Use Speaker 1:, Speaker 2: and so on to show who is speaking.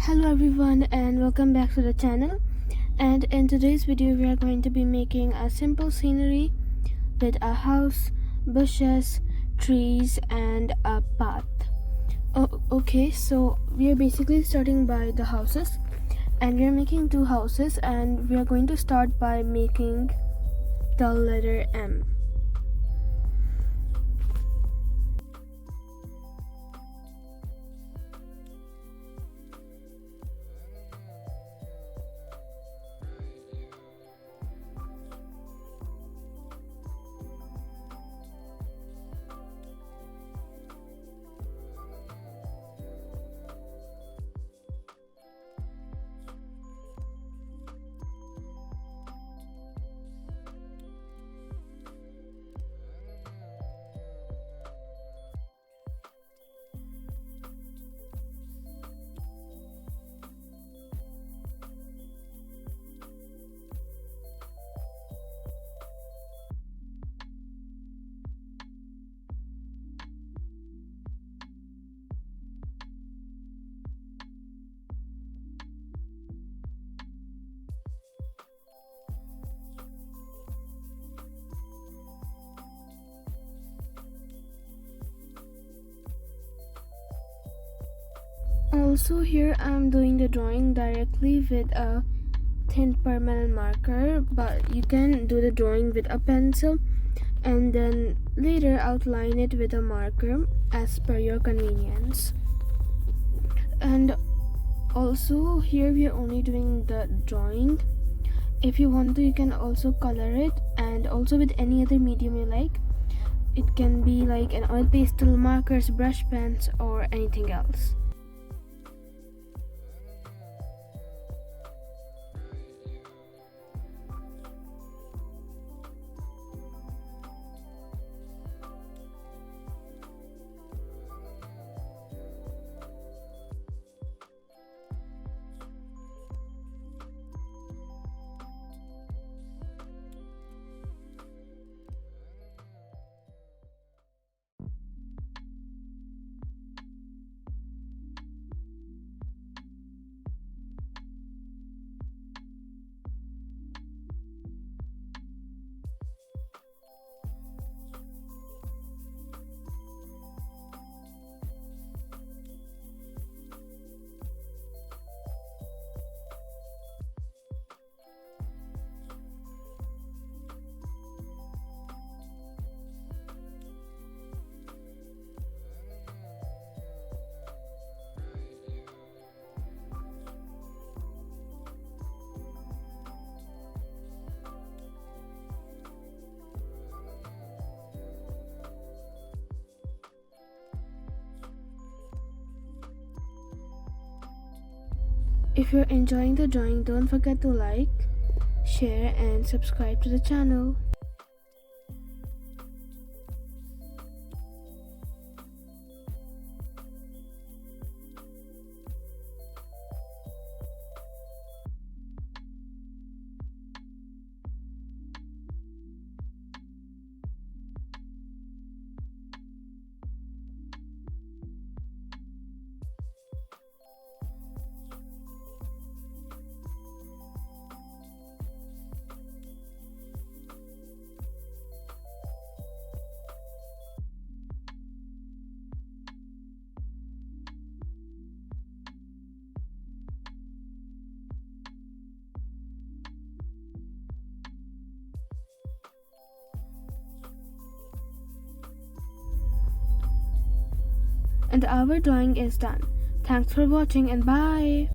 Speaker 1: Hello everyone and welcome back to the channel, and in today's video we are going to be making a simple scenery with a house, bushes, trees and a path. Okay, so we are basically starting by the houses, and we are making two houses, and we are going to start by making the letter M. Also, here I'm doing the drawing directly with a thin permanent marker, but you can do the drawing with a pencil and then later outline it with a marker as per your convenience. And also here we are only doing the drawing. If you want to, you can also color it, and also with any other medium you like. It can be like an oil pastel, markers, brush pens or anything else. If you're enjoying the drawing, don't forget to like, share and subscribe to the channel. And our drawing is done. Thanks for watching and bye.